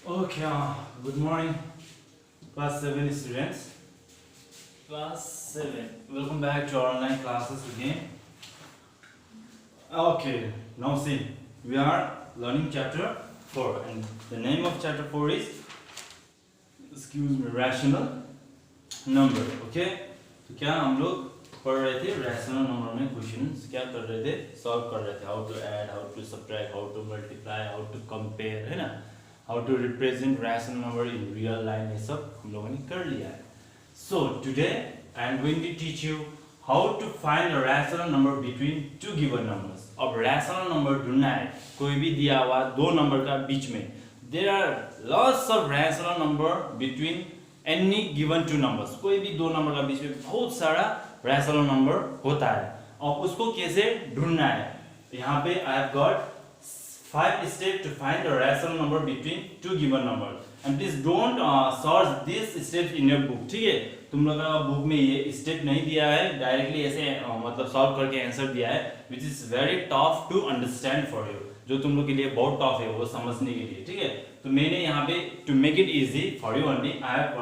Okay, good morning, class 7 students. Class 7, welcome back to our online classes again. Okay, now see, we are learning chapter 4, and the name of chapter 4 is, excuse me, rational number. Okay, तो क्या हम लोग पढ़ रहे थे rational number में questions क्या कर रहे थे, सॉल्व कर रहे थे, how to add, how to subtract, how to multiply, how to compare, है ना, how to represent rational number in real line, ये सब हम लोगों ने कर लिया है. So today I am going to teach you how to find a rational number between two given numbers. अब रैशनल नंबर ढूंढना है कोई भी दिया हुआ दो नंबर का बीच में. There are lots of rational number between any given two numbers. कोई भी दो नंबर का बीच में बहुत सारा रैशनल नंबर होता है और उसको कैसे ढूंढना है. यहाँ पे I have got 5 steps to find the rational number between two given numbers. And please don't search these steps in your book. ठीक है, तुम लोग का बुक में ये स्टेप नहीं दिया है, डायरेक्टली ऐसे मतलब सॉल्व करके आंसर दिया है, which is very tough to understand for you. जो तुम लोग के लिए बहुत टफ है वो समझने के लिए. ठीक है, तो मैंने यहाँ पे to make it easy for you only, I have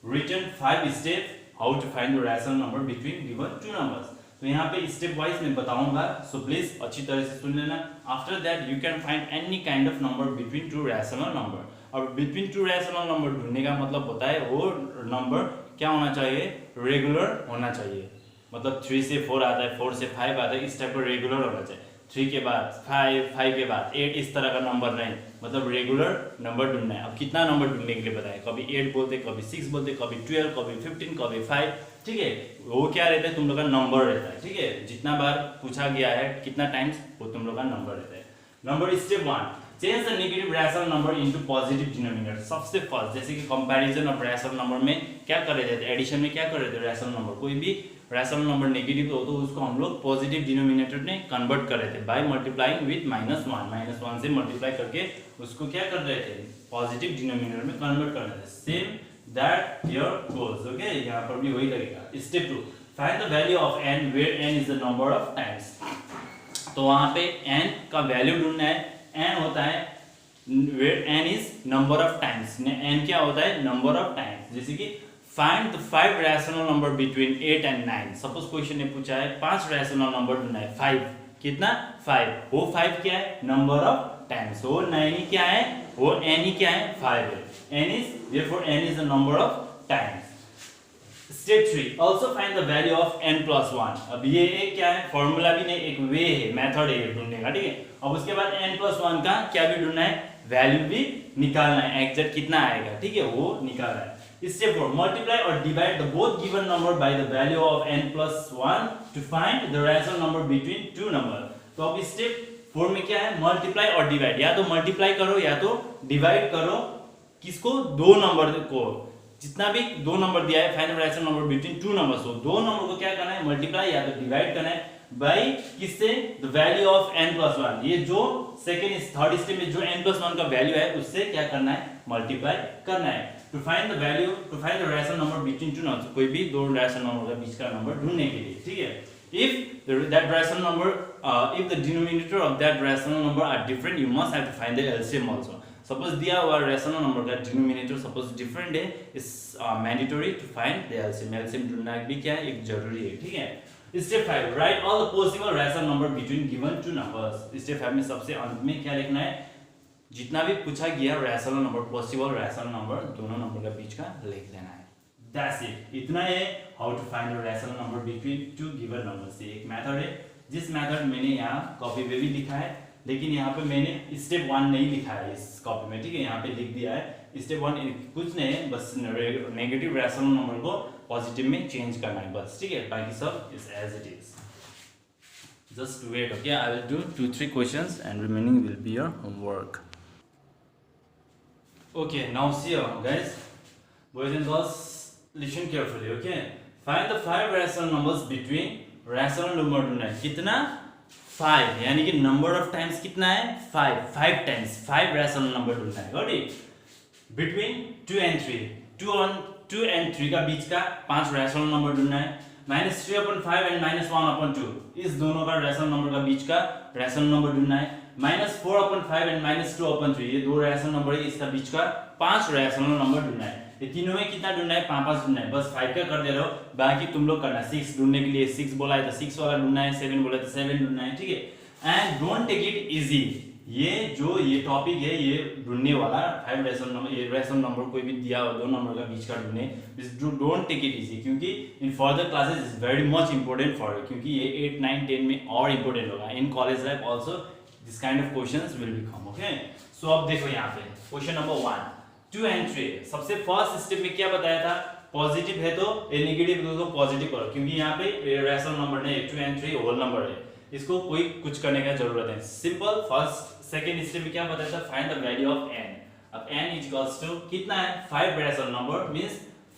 written 5 steps how to find the rational number between given two numbers. तो यहाँ पे स्टेप वाइज मैं बताऊंगा, सो प्लीज अच्छी तरह से सुन लेना. After that you can find any kind of number between to rational number. और बिटवीन टू रैशनल नंबर ढूंढने का मतलब होता है वो नंबर क्या होना चाहिए, रेगुलर होना चाहिए. मतलब 3 से 4 आता है, 4 से 5 आता है, इस टाइप का रेगुलर होना चाहिए. 3 के बाद 5, 5 के बाद 8, इस तरह का नंबर नहीं, मतलब रेगुलर नंबर ढूंढना है. अब कितना नंबर ढूंढने के लिए बताया, कभी 8 बोलते, कभी 6 बोलते, कभी 12, कभी 15, कभी 5. ठीक है, वो क्या रहता है, तुम लोग का नंबर रहता है. ठीक है, जितना बार पूछा गया है कितना टाइम्स, वो तुम लोग का नंबर रहता है. Number step 1, change the negative rational number into positive denominator. सबसे फर्स्ट जैसे कि कंपैरिजन ऑफ रैशनल नंबर में क्या कर रहे थे, एडिशन में क्या कर रहे थे, रैशनल नंबर कोई भी रैशनल नंबर नेगेटिव हो तो उसको हम लोग पॉजिटिव डिनोमिनेटर में कन्वर्ट कर रहे थे बाय मल्टीप्लाइंग विद -1. -1 से मल्टीप्लाई करके उसको क्या कर रहे थे, पॉजिटिव डिनोमिनेटर में कन्वर्ट कर रहे थे. Same that here goes. Okay, यहाँ पर भी वही लगेगा. Step 2, find the value of n where n is the number of times. तो वहाँ पे n का वैल्यू ढूंढना है. n होता है where n is number of times. n क्या होता है, number of times. जैसे कि find the 5 rational number between 8 and 9. Suppose question ने पूछा है 5 रैशनल नंबर ढूंढना है. 5 कितना, 5. वो 5 क्या है, नंबर ऑफ टाइम्स. वो 9 ही क्या है, वो n ही क्या है, 5 है. n is therefore n is the number of times. Step 3, also find the value of n plus 1. अब ये एक क्या है, फॉर्मूला भी नहीं, एक वे है, मेथड है ढूंढने का. ठीक है, अब उसके बाद n plus 1 का क्या भी ढूंढना है, वैल्यू भी निकालना है, एग्जैक्ट कितना आएगा. ठीक है, वो निकालना है. Step 4, multiply or divide the both given number by the value of n plus 1 to find the rational number between two numbers. तो अब स्टेप 4 में क्या है, मल्टीप्लाई और डिवाइड. या तो मल्टीप्लाई करो या तो डिवाइड करो. किसको, दो नंबर को, जितना भी दो नंबर दिया है, find the rational number between two numbers. हो दो नंबर को क्या करना है, मल्टीप्लाई या तो डिवाइड करना है बाय किससे, the value of n plus 1. ये जो सेकंड थर्ड स्टेप में जो n plus 1 का वैल्यू है उससे क्या करना है, मल्टीप्लाई करना है. To find the value, to find the rational number between two numbers. कोई भी दो रैशनल नंबर के बीच का नंबर ढूंढने के लिए. ठीक है, if that rational number if the denominator of that rational number are different, you must have to find the LCM also. Suppose दिया हुआ रैशनल नंबर का डिनोमिनेटर सपोज डिफरेंट है, is mandatory to find the LCM. LCM ढूंढना भी क्या है, एक जरूरी है. ठीक है. Step 5, write all the possible rational number between given two numbers. Step 5 में सबसे अंत में क्या लिखना है, जितना भी पूछा गया rational number, possible rational number दोनों नंबर के बीच का लिख देना है. दैट्स इट, इतना है how to find the rational number between two given numbers. ये एक मेथड है, जिस मेथड मैंने यहाँ कॉपी पे भी लिखा है, लेकिन यहाँ पे मैंने स्टेप 1 नहीं लिखा है इस कॉपी में. ठीक है, यहाँ पे लिख दिया है स्टेप 1 कुछ नहीं है, बस नेगेटिव रैशनल नंबर को पॉजिटिव में चेंज करना है बस. ठीक है, बाकी सब is as it is. Just wait. Okay, I will do 2-3 questions and remaining will be your homework. Okay, now see guys, boys and girls, listen carefully. Okay, find the 5 rational numbers between rational number ढूंढना है. कितना, 5, यानी कि number of times कितना है, 5 times 5 rational number ढूंढना है. Got it. Between 2 and 3, 2 and 3 का बीच का 5 रैशनल नंबर ढूंढना है. -3/5 and -1/2, इस दोनों का रैशनल नंबर का बीच का रैशनल नंबर ढूंढना है. -4/5 एंड -2/3 ये दो रैशनल नंबर है, इसका बीच का 5 रैशनल नंबर ढूंढना है। ये तीनों में कितना ढूंढना है, 5 ढूंढना है। बस 5 का कर दे रहे हो, बाकी तुम लोग करना। 6 ढूंढने के लिए 6 बोला है तो 6 वाला ढूंढना है, 7 बोला तो 7 ढूंढना है, ठीक है। And don't take it easy, ये टॉपिक है ये ढूंढने वाला 5 रैशनल नंबर, ये रैशनल नंबर कोई भी दिया हो दो नंबर का बीच का ढूंढने, डोंट टेक इट इजी, क्योंकि in further classes is very much important for you, क्योंकि ये 8, 9, 10 में और इंपॉर्टेंट होगा। In college life also this kind of questions will be come, okay. So अब देखो यहाँ पे क्वेश्चन नंबर 1, 2 and 3। सबसे फर्स्ट स्टेप में क्या बताया था, पॉजिटिव है तो ये नेगेटिव है तो पॉजिटिव करो, क्योंकि यहाँ पे रैशनल नंबर नहीं, 2 and 3 होल नंबर है, इसको कोई कुछ करने का जरूरत है, सिंपल। फर्स्ट सेकंड स्टेप में क्या बताया था, find the value of n। अब n इज इक्वल्स टू कितना है, 5 रैशनल नंबर मींस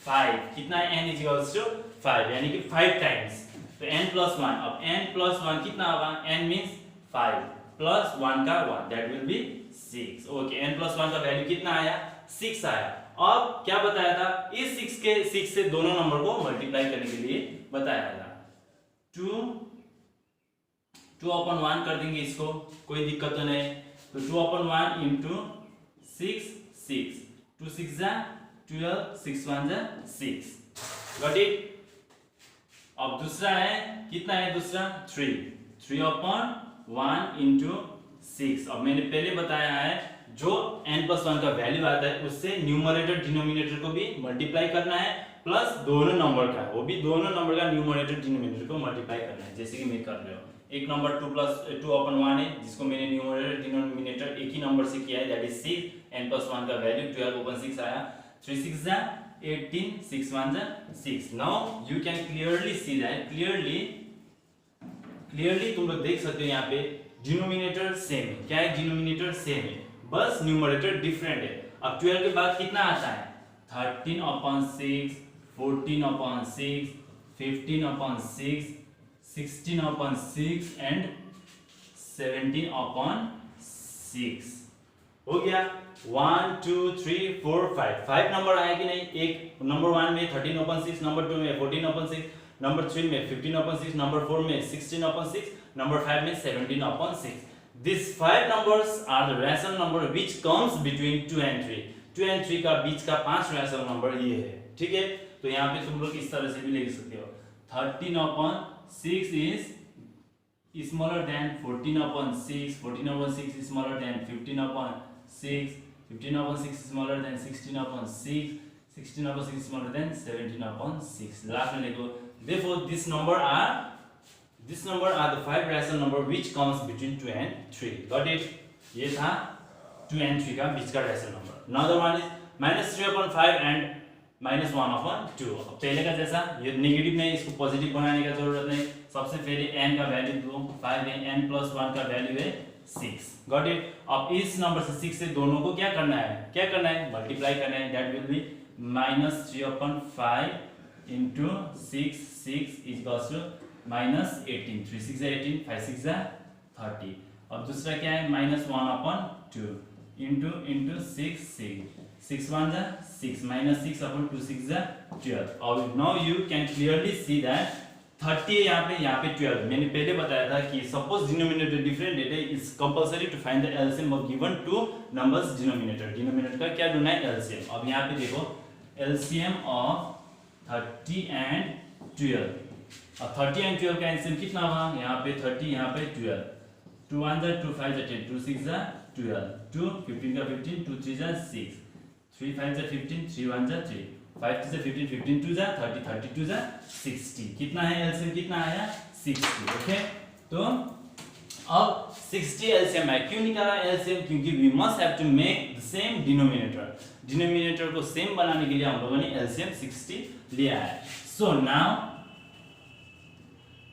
5, कितना है, n इज इक्वल्स टू 5, यानी कि 5 टाइम्स, तो n + 1। अब n + 1 कितना होगा, n मींस 5 + 1 का 1, that will B 6, okay. n + 1 का वैल्यू कितना आया, 6 आया। अब क्या बताया था, इस 6 से दोनों नंबर को मल्टीप्लाई करने के लिए बताया था। 2/1 कर देंगे इसको, कोई दिक्कत तो नहीं। तो 2/1 इंटू 6, 6, 2 6 जा 12, 6 1 जा 6, गॉट इट। अब दूसरा है, कितना है दूसरा, 3/1 इंटू 6। अब मैंने पहले बताया है जो n + 1 का वैल्यू आता है उससे न्यूमरेटर डिनोमिनेटर को भी मल्टीप्लाई करना है, प्लस दोनों नंबर का, वो भी दोनों नंबर का न्यूमरेटर डिनोमिनेटर को मल्टीप्लाई करना है, जैसे कि मैं कर रहा हूँ। एक नंबर 2/1 है जिसको मैंने न्यूमरेटर डिनोमिनेटर एक ही नंबर से किया है, दैट इज 6, n + 1 का वैल्यू 12/6 आया, 3 6 जा 18, 6 1 जा 6। Now you can clearly see that, clearly तुम लोग देख सकते हो यहाँ पे डिनोमिनेटर सेम है। क्या है, डिनोमिनेटर सेम है, बस न्यूमरेटर डिफरेंट है। अब 12 के बाद कितना आता है, 13/6, 14/6, 15/6, 16/6 एंड 17/6। हो गया 1 2 3 4 5 नंबर आया कि नहीं। एक नंबर 1 में 13/6, नंबर 2 में 14/6, नंबर 3 में 15/6, नंबर 4 में 16/6, नंबर 5 में 17/6। These 5 numbers are the rational number which comes between 2 and 3। 2 and 3 का बीच का 5 rational number ये है, ठीक है। तो यहाँ पे तुम लोग इस तरह से भी लिख सकते हो, 13/6 is smaller than 14/6, 14/6 is smaller than 15/6, 15/6 is smaller than 16/6, 16/6 is smaller than 17/6। Last में देखो, therefore this number are the 5 rational number which comes between 2 and 3, got it। ये था 2 and 3 का बीच का rational number। another one is -3/5 and -1/2। पहले का जैसा ये नेगेटिव नहीं, इसको पॉजिटिव बनाने का जरूरत नहीं। सबसे पहले n का वैल्यू दो, 5 है, n + 1 का वैल्यू है 6, got it। अब इस नंबर से 6 से दोनों को क्या करना है, मल्टीप्लाई करना है, that will be -3/5 into 6, 6 is equals to -18, 3 6 18, 5 6 30। अब दूसरा क्या है, -1/2 इंटू 6, 6 1 6, -6/2 6 12। और now you can clearly see that 30 है यहाँ पे 12। मैंने पहले बताया था कि सपोज डिनोमिनेटर डिफरेंट है, it's compulsory to find the LCM of given two numbers denominator का क्या ढूंढना है, एलसीएम। अब यहाँ पे देखो एलसीएम ऑफ 30 एंड 12। अब 30 एंड 12 का एलसीएम कितना होगा, यहाँ पे 30, यहाँ पे 12, 2 1 2 5 10, 2 6 12, 2 15 का 15, 2 3 6, 3 5 15, 3 1 3, 5 2 15, 15 2 30, 32 60। कितना है एलसीएम, कितना आया 60, ओके। तो अब 60 एलसीएम है, क्यों निकाला एलसीएम, क्योंकि we must have to make the same denominator को सेम बनाने के लिए हम लोगों ने एलसीएम 60 लिया है। So now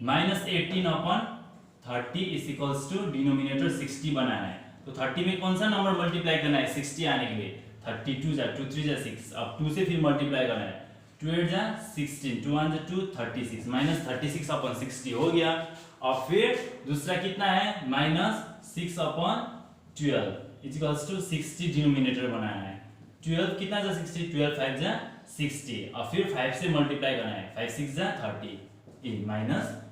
-18/30 is equals to denominator 60 बनाना है। तो 30 में कौन सा नंबर मल्टीप्लाई करना है 60 आने के लिए, 32 2 3 6। अब 2 से फिर मल्टीप्लाई करना है, 2 8 16, 2 1 2 36, -36/60 हो गया। और फिर दूसरा कितना है, -6/12 इज इक्वल्स टू 60 डिनोमिनेटर बनाना है। 12 कितना 60, 12 5 60। और फिर 5 से मल्टीप्लाई करना है, 5 6 30 in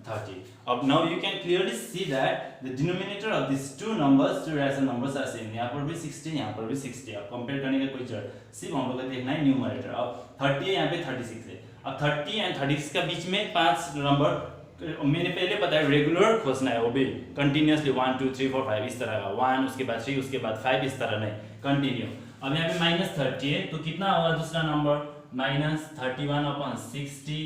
30. अब now you can clearly see that the denominator of these two numbers, two rational numbers are same. यहाँ पर भी 60, यहाँ पर भी 60. अब कंपेयर करने का कोई जरूरत, सिर्फ हम लोग को देखना है न्यूमरेटर. अब 30 है, यहाँ पे 36 है. अब 30 एंड 36 का बीच में 5 नंबर मैंने पहले बताया रेगुलर खोजना है, वो भी कंटिन्यूसली 1 2 3 4 5 इस तरह का, 1 उसके बाद 3 उसके बाद 5 इस तरह नहीं, कंटिन्यू. अब यहाँ पे -30 है तो कितना होगा दूसरा number, -31/60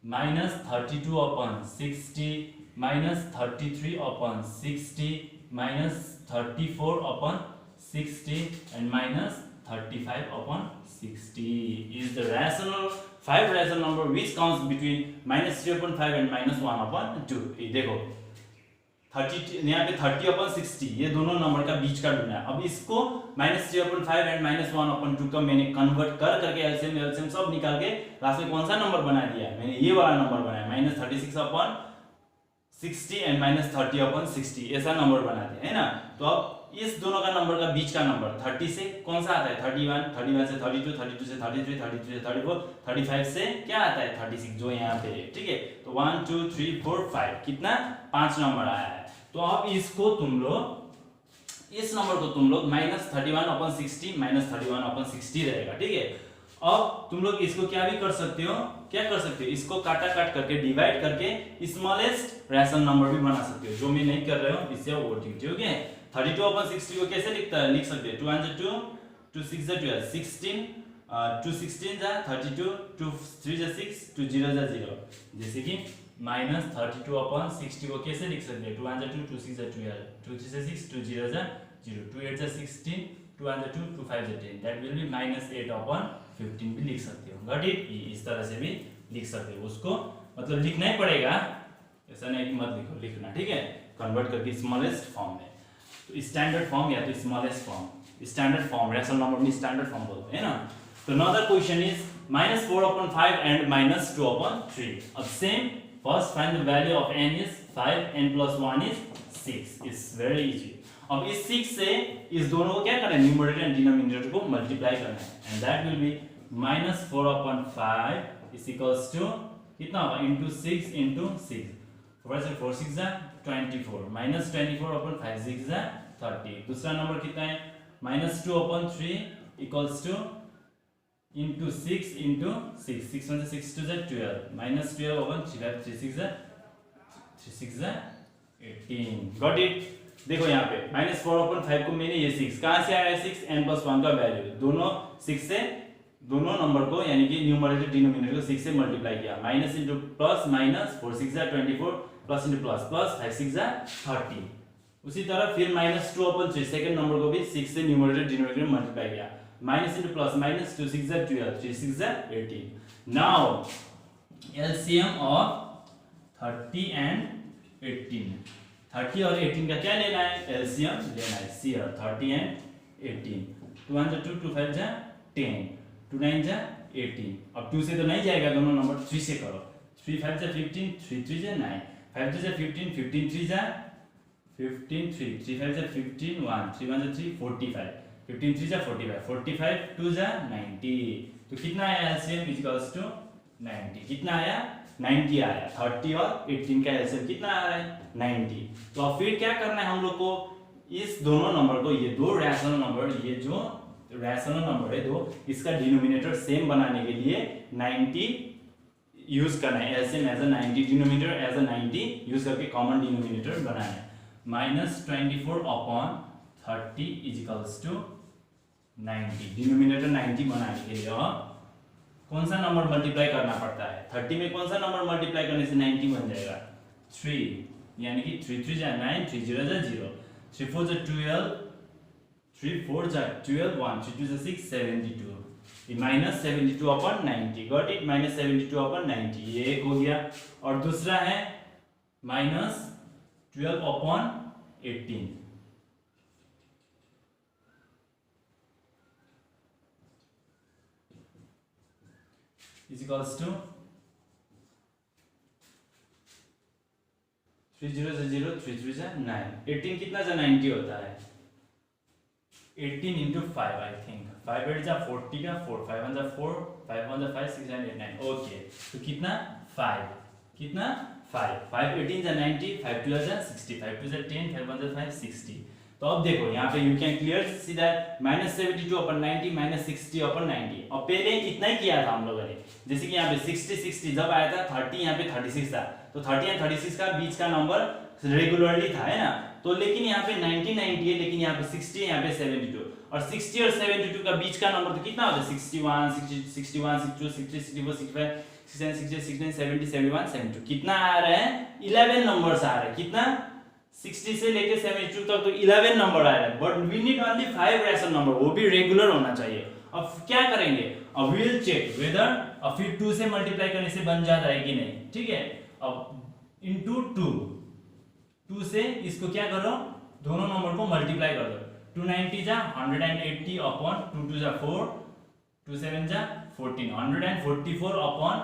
-32/60 -33/60 -34/60 and -35/60 is the rational 5 rational number which comes between -0.5 and -1/2. ये देखो 30 यहाँ पे 30/60 ये दोनों नंबर का बीच का ढूंढना है. अब इसको -0.5 एंड -1/2 का मैंने कन्वर्ट करके एलसीएम सब निकाल के लास्ट में कौन सा नंबर बना दिया, मैंने ये वाला नंबर बनाया -36/60 एंड -30/60 ऐसा नंबर बना दिया है ना. तो अब इस दोनों का नंबर का बीच का नंबर 30 से कौन सा आता है 31, 31 से 32, 32 से 33, 33 से 34, 35 से क्या आता है 36 जो यहाँ पे है. ठीक है, तो 1 2 3 4 5 कितना 5 नंबर आया है. तो अब इसको तुम लोग इस नंबर को तुम लोग -31/60 -31/60 रहेगा. ठीक है, अब तुम लोग इसको क्या भी कर सकते हो, क्या कर सकते हो, इसको काट करके डिवाइड करके स्मॉलेस्ट रैशनल नंबर भी बना सकते हो, जो मैं नहीं कर रहा हूँ इससे वो ठीक है. 32/60 को कैसे लिख सकते हैं, 2 2 2 6 12 16 2 16 जा 32 2 3 जा 6 2 0 जा 0. जैसे कि -32/60 को कैसे लिख सकते हैं, 2 2 2 6 12 2 3 जा 6 2 0 जा 0 2 8 जा 16 2 2 2 5 जा 10. दैट विल बी -8/15 भी लिख सकते हो. Got it. इस तरह से भी लिख सकते हो, उसको मतलब लिखना ही पड़ेगा, ऐसा नहीं कि मत लिखो, लिखना. ठीक है, कन्वर्ट करके स्मॉलेस्ट फॉर्म में, तो स्टैंडर्ड फॉर्म या तो smallest form, standard form rational number में स्टैंडर्ड फॉर्म बोलते हैं ना. तो another question is -4/5 and -2/3. अब same, first find the value of n is 5, n plus 1 is 6. It's very easy. अब इस 6 से इस दोनों को क्या करना है, न्यूमरेटर एंड डिनोमिनेटर को मल्टीप्लाई करना है, and that will B -4/5 is equals to कितना होगा, into 6 into 6. 4 से 4 6 जा 24 -24/5 6 जा 30. दूसरा नंबर कितना है, -2/3 equals to into 6 into 6 6 1 6 2 जा 12 -12/3 3 6 जा 18. Got it. देखो यहाँ पे -4/5 को मैंने ये 6 कहाँ से आया, 6 n plus 1 का वैल्यू, दोनों 6 से दोनों नंबर को यानी कि न्यूमरेटर डिनोमिनेटर को 6 से मल्टीप्लाई किया, माइनस इंटू प्लस माइनस 4 6 जा 24 प्लस इंटू प्लस प्लस 5 6 जा 30. उसी तरह फिर -2/3 सेकंड नंबर को भी 6 से न्यूमरेटर डिनोमिनेटर में मल्टीप्लाई किया, माइनस इंटू प्लस माइनस 2 6 जा 12 3 6 जा 18. नाउ एलसीएम ऑफ 30 एंड 18, 30 और 18 का क्या लेना है, एलसीएम लेना है. सीआर 30 एंड 18, 2 2 2 5 जा 10 2 9 जा 18. अब 2 से तो नहीं जाएगा, दोनों नंबर 3 से करो, 3 5 जा 15 3 3 जा 9 5 2 जा 15 15 3 जा 15 3 3 5 जा 15 1 3 1 जा 3 45 15 3 जा 45 45 2 जा 90. तो कितना आया एलसीएम इक्वल्स टू 90. कितना आया 90 आया. 30 और 18 का एलसीएम कितना आ रहा है 90. तो अब फिर क्या करना है हम लोग को, इस दोनों नंबर को, ये दो रैशनल नंबर, ये जो रैशनल नंबर है दो, इसका डिनोमिनेटर सेम बनाने के लिए 90 यूज करना है, LCM as a 90 denominator as a 90 use करके कॉमन डिनोमिनेटर बनाना है. -24/30 इज इक्वल्स टू 90. डिनोमिनेटर 90 बनाने के लिए कौन सा नंबर मल्टीप्लाई करना पड़ता है, 30 में कौन सा नंबर मल्टीप्लाई करने से 90 बन जाएगा, 3, यानी कि 3 3 जा 9 3 0 जा 0 3 4 जा 12 3 4 जा 12 1 3 2 जा 6 72. -72/90. Got it. -72/90 ये एक हो गया. और दूसरा है -12/18 is equals to 3 0 जा 0 3 3 जा 9. 18 कितना जा 90 होता है, 18 into 5 I think. 5 8 जा 40 का 4 5 1 जा 4 5 1 जा 5 6 9 8 9. ओके, तो कितना 5, कितना 5, 5 18 जा 90, 5 2 जा 60, 5 2 जा 10, 5 1 जा 5 60। तो अब देखो यहाँ पे you can clear see that -72 अपन 90 -60 अपन 90। अब पहले इतना ही किया था हम लोगों ने, जैसे कि यहाँ पे 60 60 जब आया था 30 यहाँ पे 36 था, तो 30 और 36 का बीच का नंबर रेगुलरली था, है ना। तो लेकिन यहाँ पे 90 90 है, लेकिन यहाँ पे 60 यहाँ पे 72, और 60 और 72 का बीच का नंबर तो कितना होता है 61 60 61 62 63 64 65 66 67 69 70 71 72। कितना आ रहा है 11 नंबर्स आ रहे हैं। कितना 60 से लेके 72 तक तो 11 नंबर आ रहा है, but we need only 5 rational number, वो भी रेगुलर होना चाहिए। अब क्या करेंगे, अब वी विल चेक वेदर अब फिर 2 से मल्टीप्लाई करने से बन जाता है कि नहीं, ठीक है। अब इनटू 2 से इसको क्या करो, दोनों नंबर को मल्टीप्लाई कर दो। 290 जा 180 अपॉन 2 2 जा 4, 2 7 जा 14, 144 अपॉन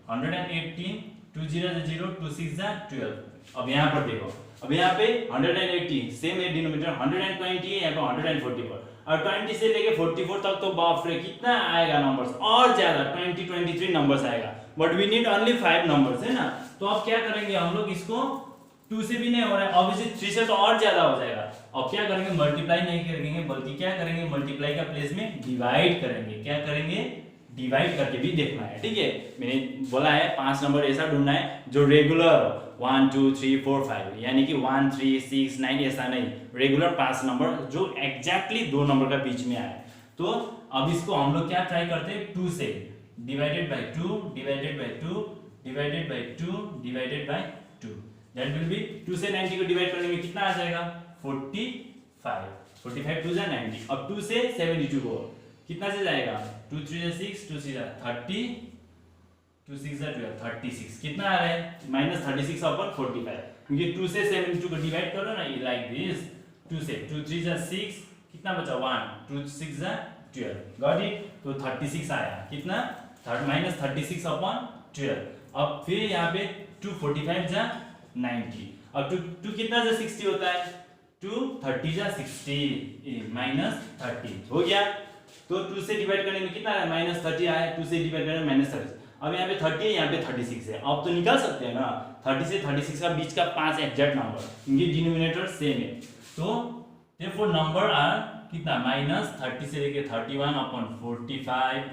118, 2 0 जा 0, 2 6 जा 12। अब यहाँ पर देखो, अब यहाँ पे 180 सेम है डिनोमिनेटर, 120 है, यहाँ पे 144, और 20 से लेके 44 तक तो बाप रे कितना आएगा नंबर्स, और ज्यादा 23 नंबर्स आएगा, but we need only 5 numbers, है ना। तो अब क्या करेंगे हम लोग, इसको 2 से भी नहीं हो रहा है, ऑब्वियसली 3 से तो और ज्यादा हो जाएगा। अब क्या करेंगे, मल्टीप्लाई नहीं करेंगे, बल्कि क्या करेंगे, मल्टीप्लाई का प्लेस में डिवाइड करेंगे। क्या करेंगे, डिवाइड करके भी देखना है, ठीक है। मैंने बोला है 5 नंबर ऐसा ढूंढना है जो रेगुलर 1 2 3 4 5, यानी कि 1 3 6 9 ऐसा नहीं, रेगुलर 5 नंबर जो एग्जैक्टली 2 नंबर का बीच में आए। तो अब इसको हम लोग क्या ट्राई करते हैं, 2 से divided by 2 divided by 2 divided by 2 divided by 2, that will B 2 से 90 को डिवाइड करने में कितना आ जाएगा 45, 45 2 जा 90। अब 2 से 72 को कितना से जाएगा, 2 3 जा 6, 2 6 जा 30, 2 6 जा 12, 36। कितना आ रहा है -36 अपॉन 45, क्योंकि 2 से 72 को डिवाइड करो ना लाइक दिस, 2 से 2 3 जा 6, कितना बचा 1, 2 6 जा 12, गॉट इट। तो 36 आया, कितना -36 अपॉन 12। अब फिर यहाँ पे 2 45 जा 90, अब 2 कितना जा 60 होता है, 2 30 जा 60 -30 हो गया। तो 2 से डिवाइड करने में कितना है -30 आया, 2 से डिवाइड करने में -30। अब यहाँ पे 30 है, यहाँ पे 36 है, अब तो निकाल सकते हैं ना 30 से 36 का बीच का 5 एग्जैक्ट नंबर, इनकी डिनोमिनेटर सेम है। तो देयरफॉर नंबर आर कितना -30 से लेके 31 upon 45,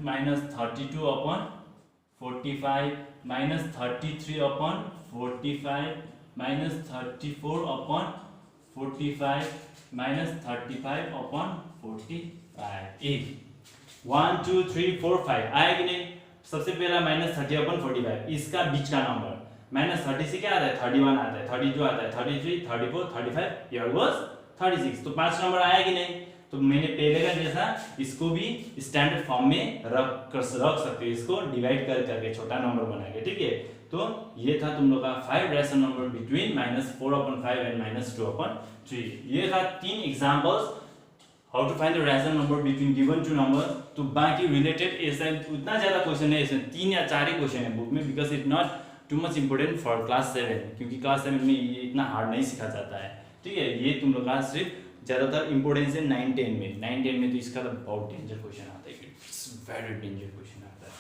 -32 upon 45, -33 upon 45, -34 upon 45, -35 upon 45। 1 2 3 4 5 आया कि नहीं। सबसे पहला -30 अपॉन 45, इसका बीच का नंबर, -30 से क्या आता है 31 आता है, 32 आता है, 33 34 35, हियर वाज 36। तो 5 नंबर आया कि नहीं। तो मैंने पहले का जैसा इसको भी स्टैंडर्ड फॉर्म में रख सकते हो, इसको डिवाइड करके छोटा नंबर बना के, ठीक है। तो ये था तुम लोग का 5 रैशनल नंबर बिटवीन -4/5 एंड -2/3। ये था 3 examples how to find the rational number between given 2 numbers. तो बाकी रिलेटेड ऐसा उतना ज्यादा क्वेश्चन है, इसमें 3 या 4 ही क्वेश्चन है बुक में, because it not too much important for class 7, क्योंकि क्लास 7 में ये इतना हार्ड नहीं सिखा जाता है, ठीक है। ये तुम लोग का सिर्फ ज्यादातर इंपोर्टेंस है 9 10 में। 9 10 में तो इसका तो बहुत डेंजर क्वेश्चन आता है, इट्स वेरी डेंजर क्वेश्चन आता है,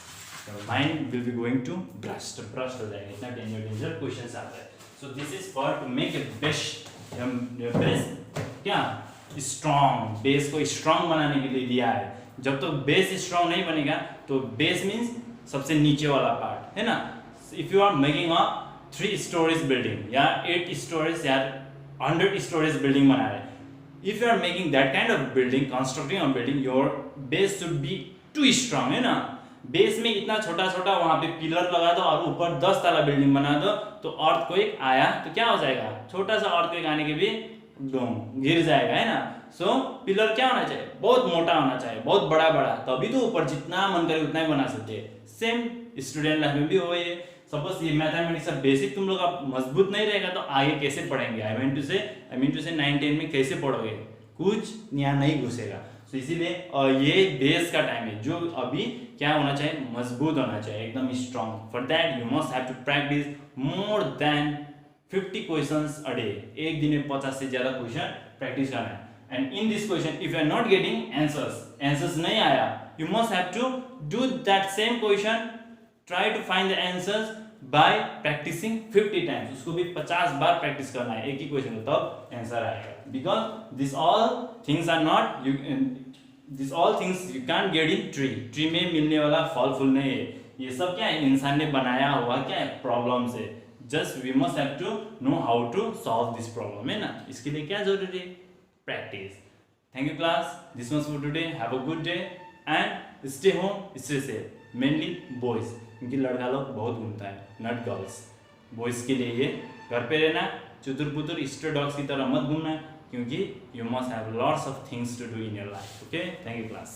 mind will be going to burst हो जाएगा, इतना डेंजर क्वेश्चन आता है। So this is for to make a best क्या स्ट्रॉन्ग, बेस को स्ट्रॉन्ग बनाने के लिए दिया है। जब तक तो बेस स्ट्रॉन्ग नहीं बनेगा, तो बेस मीन्स सबसे नीचे वाला पार्ट, है ना। If you are making a 3 stories building या 8 स्टोरीज या 100 स्टोरीज बिल्डिंग बना रहे, if you are making that kind of building, constructing a building, your base should be too strong, है ना। बेस में इतना छोटा छोटा वहां पे पिलर लगा दो और ऊपर 10 तला बिल्डिंग बना दो, तो अर्थक्वेक आया तो क्या हो जाएगा, छोटा सा अर्थक्वेक आने के भी गिर जाएगा, है ना। सो पिलर क्या होना चाहिए, बहुत मोटा होना चाहिए, बहुत बड़ा बड़ा, तभी तो ऊपर जितना मन करे उतना ही बना सकते हैं। सेम स्टूडेंट लाइफ में भी हो, ये सपोज ये मैथमेटिक्स का बेसिक तुम लोग का मजबूत नहीं रहेगा तो आगे कैसे पढ़ेंगे। आई मीन टू से 9 10 में कैसे पढ़ोगे, कुछ यहाँ नहीं घुसेगा। तो इसीलिए ये बेस का टाइम है, जो अभी क्या होना चाहिए, मजबूत होना चाहिए, एकदम strong. For that you must have to practice more than 50 questions a day. एक दिन में 50 से ज्यादा क्वेश्चन प्रैक्टिस करना है। And in this question if you are not getting answers नहीं आया, you must have to do that same question, try to find the answers by practicing 50 times, उसको भी 50 बार प्रैक्टिस करना है एक ही क्वेश्चन को, तब आंसर आएगा। Because this all things are not this all things you can get in tree में मिलने वाला फल फूल नहीं है, ये सब क्या है इंसान ने बनाया हुआ क्या है प्रॉब्लम्स है। Just we must have to know how to solve this problem, है ना। इसके लिए क्या जरूरी है, practice. Thank you class, this much for today, have a good day and stay home stay safe, mainly boys, क्योंकि लड़का लोग बहुत घूमता है, नॉट गर्ल्स। बॉयज के लिए ये घर पे रहना, चुतुर पुतुर स्ट्रे डॉग्स की तरह मत घूमना, क्योंकि you must have lots of things to do in your life. Okay, thank you class.